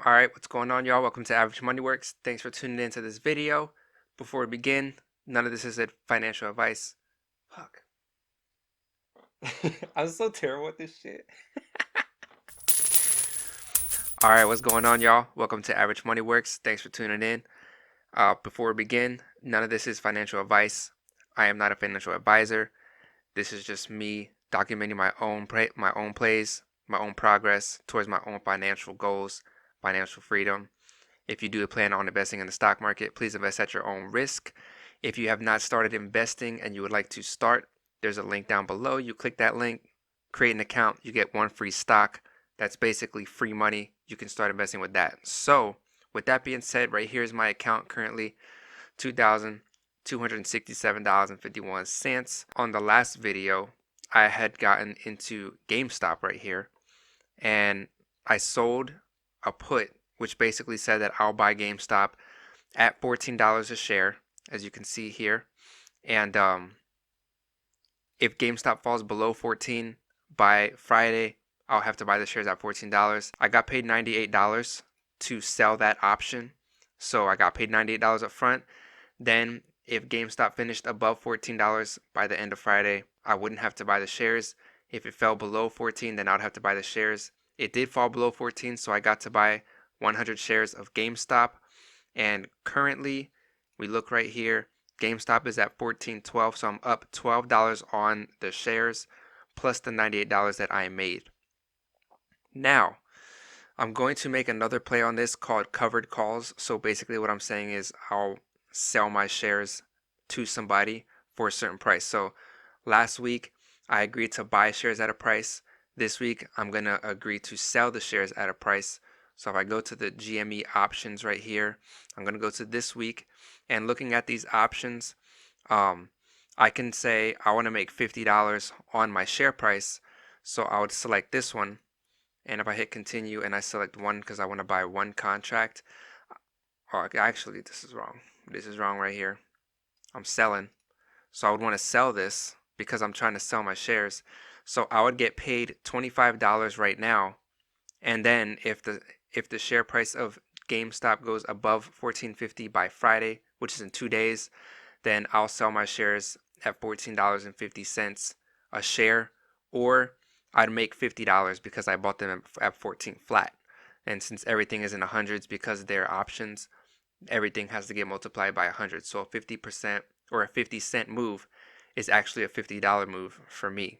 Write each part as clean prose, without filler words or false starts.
Alright, what's going on, y'all? Welcome to Average Money Works. Thanks for tuning into this video. Before we begin, none of this is financial advice. Fuck. I'm so terrible at this shit. Alright, what's going on, y'all? Welcome to Average Money Works. Thanks for tuning in. Before we begin, none of this is financial advice. I am not a financial advisor. This is just me documenting my own plays, my own progress towards my own financial goals, financial freedom. If you do plan on investing in the stock market, please invest at your own risk. If you have not started investing and you would like to start, there's a link down below. You click that link, create an account, you get one free stock. That's basically free money. You can start investing with that. So, with that being said, right here is my account currently, $2,267.51. On the last video, I had gotten into GameStop right here, and I sold a put which basically said that I'll buy GameStop at $14 a share, as you can see here. And if GameStop falls below 14 by Friday, I'll have to buy the shares at $14. I got paid $98 to sell that option. So I got paid $98 up front. Then if GameStop finished above $14 by the end of Friday, I wouldn't have to buy the shares. If it fell below 14, then I'd have to buy the shares. It did fall below 14, so I got to buy 100 shares of GameStop. And currently, we look right here, GameStop is at $14.12, so I'm up $12 on the shares plus the $98 that I made. Now, I'm going to make another play on this called covered calls. So basically what I'm saying is I'll sell my shares to somebody for a certain price. So last week I agreed to buy shares at a price. This week I'm going to agree to sell the shares at a price. So if I go to the GME options right here, I'm going to go to this week, and looking at these options, I can say I want to make $50 on my share price. So I would select this one. And if I hit continue and I select one because I want to buy one contract, or actually this is wrong. This is wrong right here. I'm selling. So I would want to sell this because I'm trying to sell my shares. So I would get paid $25 right now. And then if the share price of GameStop goes above $14.50 by Friday, which is in 2 days, then I'll sell my shares at $14.50 a share, or I'd make $50 because I bought them at 14 flat. And since everything is in the hundreds because they're options, everything has to get multiplied by 100. So a 50% or a 50-cent move is actually a $50 move for me.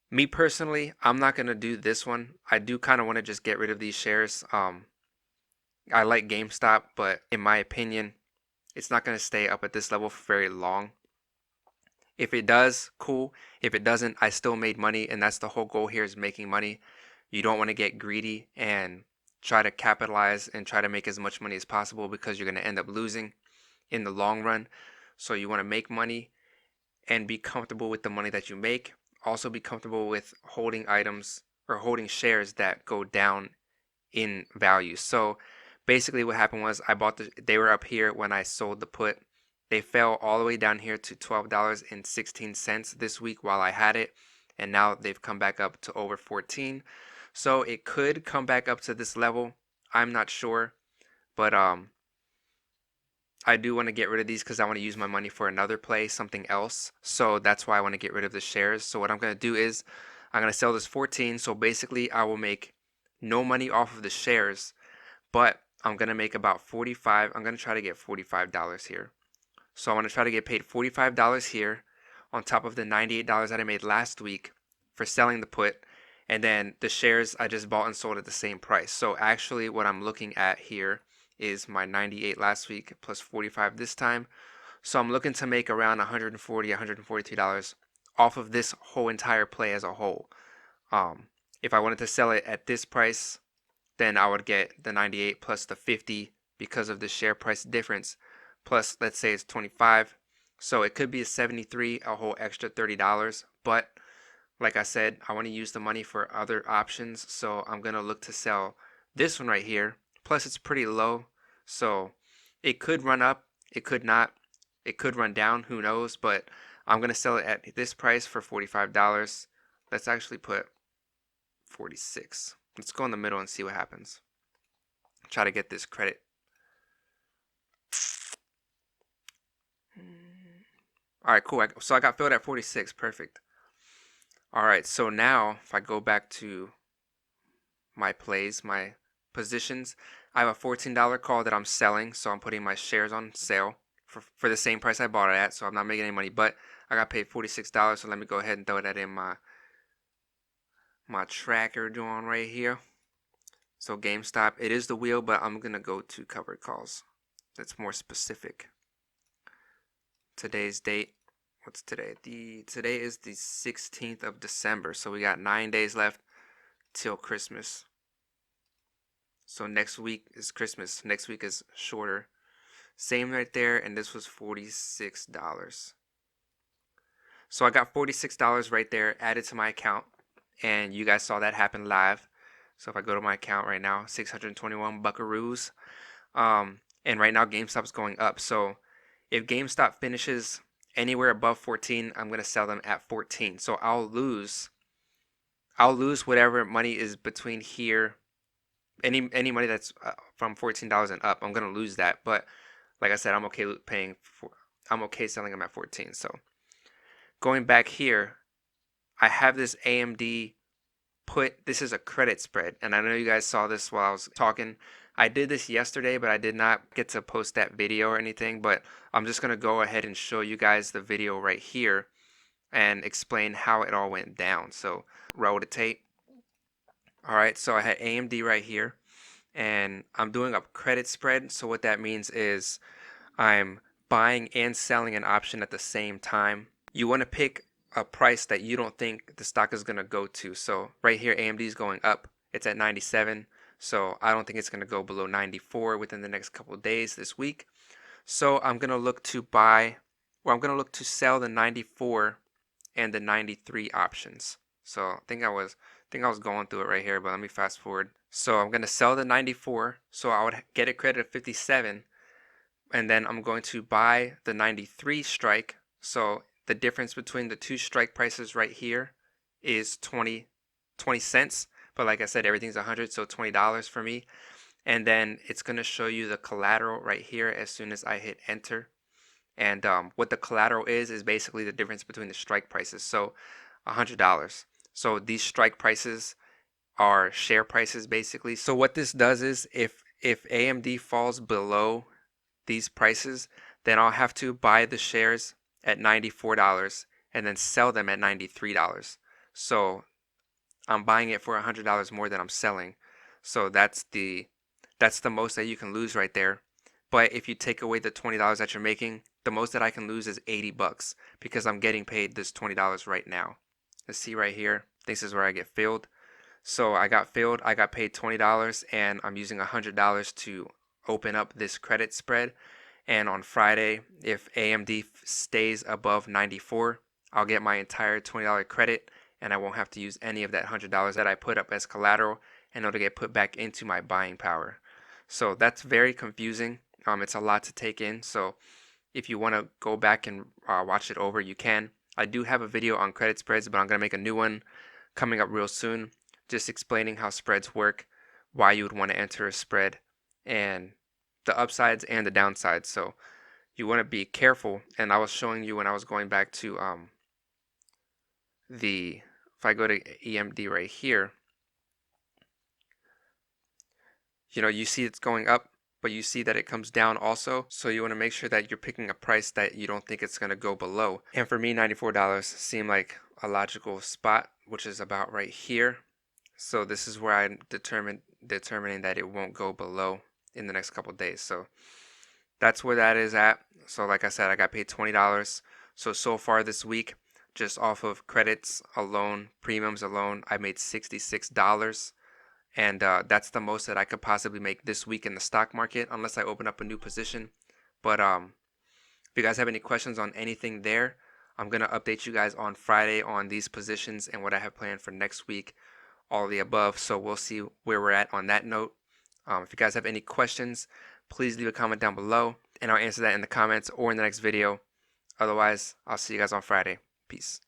Me personally, I'm not going to do this one. I do kind of want to just get rid of these shares. I like GameStop, but in my opinion, it's not going to stay up at this level for very long. If it does, cool. If it doesn't, I still made money, and that's the whole goal here, is making money. You don't want to get greedy and try to capitalize and try to make as much money as possible because you're going to end up losing in the long run. So you want to make money and be comfortable with the money that you make. Also be comfortable with holding items or holding shares that go down in value. So basically what happened was they were up here when I sold the put. They fell all the way down here to $12.16 this week while I had it, and now they've come back up to over 14. So it could come back up to this level. I'm not sure, but I do want to get rid of these because I want to use my money for another play, something else. So that's why I want to get rid of the shares. So what I'm going to do is I'm going to sell this 14. So basically I will make no money off of the shares, but I'm going to make about 45. I'm going to try to get $45 here. So I want to try to get paid $45 here on top of the $98 that I made last week for selling the put. And then the shares I just bought and sold at the same price. So actually what I'm looking at here is my 98 last week plus 45 this time. So I'm looking to make around $140, $142 off of this whole entire play as a whole. If I wanted to sell it at this price, then I would get the 98 plus the 50 because of the share price difference. Plus, let's say it's 25. So it could be a 73, a whole extra $30. But like I said, I want to use the money for other options. So I'm going to look to sell this one right here. Plus, it's pretty low. So it could run up. It could not. It could run down. Who knows? But I'm going to sell it at this price for $45. Let's actually put 46. Let's go in the middle and see what happens. Try to get this credit. All right, cool. So I got filled at 46. Perfect. All right, so now if I go back to my plays, my positions, I have a $14 call that I'm selling, so I'm putting my shares on sale for the same price I bought it at, so I'm not making any money, but I got paid $46, so let me go ahead and throw that in my tracker doing right here. So GameStop, it is the wheel, but I'm gonna go to covered calls. That's more specific. Today's date, what's today? Today is the 16th of December, so we got 9 days left till Christmas. So next week is Christmas. Next week is shorter. Same right there, and this was $46. So I got $46 right there added to my account, and you guys saw that happen live. So if I go to my account right now, 621 buckaroos. And right now GameStop's going up. So if GameStop finishes anywhere above 14, I'm gonna sell them at 14. So I'll lose whatever money is between here. Any money that's from $14 and up, I'm gonna lose that. But like I said, I'm okay selling them at 14. So going back here, I have this AMD put. This is a credit spread, and I know you guys saw this while I was talking. I did this yesterday, but I did not get to post that video or anything. But I'm just gonna go ahead and show you guys the video right here and explain how it all went down. So roll the tape. All right, so I had AMD right here, and I'm doing a credit spread. So what that means is I'm buying and selling an option at the same time. You want to pick a price that you don't think the stock is going to go to. So right here, AMD is going up. It's at 97. So I don't think it's going to go below 94 within the next couple of days this week. So I'm going to look to I'm going to look to sell the 94 and the 93 options. So I think I was going through it right here, but let me fast forward. So I'm going to sell the 94. So I would get a credit of 57. And then I'm going to buy the 93 strike. So the difference between the two strike prices right here is 20 cents. But like I said, everything's 100, so $20 for me. And then it's going to show you the collateral right here as soon as I hit enter. And what the collateral is basically the difference between the strike prices. So $100. So these strike prices are share prices basically. So what this does is if AMD falls below these prices, then I'll have to buy the shares at $94 and then sell them at $93. So I'm buying it for $100 more than I'm selling. So that's the most that you can lose right there. But if you take away the $20 that you're making, the most that I can lose is $80 because I'm getting paid this $20 right now. Let's see right here. This is where I get filled. So I got filled. I got paid $20 and I'm using $100 to open up this credit spread. And on Friday, if AMD stays above 94, I'll get my entire $20 credit and I won't have to use any of that $100 that I put up as collateral, and it'll get put back into my buying power. So that's very confusing. It's a lot to take in. So if you want to go back and watch it over, you can. I do have a video on credit spreads, but I'm going to make a new one coming up real soon, just explaining how spreads work, why you would want to enter a spread, and the upsides and the downsides. So you want to be careful. And I was showing you when I was going back to if I go to EMD right here, you see it's going up, but you see that it comes down also. So you want to make sure that you're picking a price that you don't think it's going to go below. And for me, $94 seemed like a logical spot, which is about right here. So this is where I'm determining that it won't go below in the next couple of days. So that's where that is at. So like I said, I got paid $20. So far this week, just off of credits alone, premiums alone, I made $66. And that's the most that I could possibly make this week in the stock market, unless I open up a new position. But if you guys have any questions on anything there, I'm going to update you guys on Friday on these positions and what I have planned for next week, all of the above. So we'll see where we're at on that note. If you guys have any questions, please leave a comment down below, and I'll answer that in the comments or in the next video. Otherwise, I'll see you guys on Friday. Peace.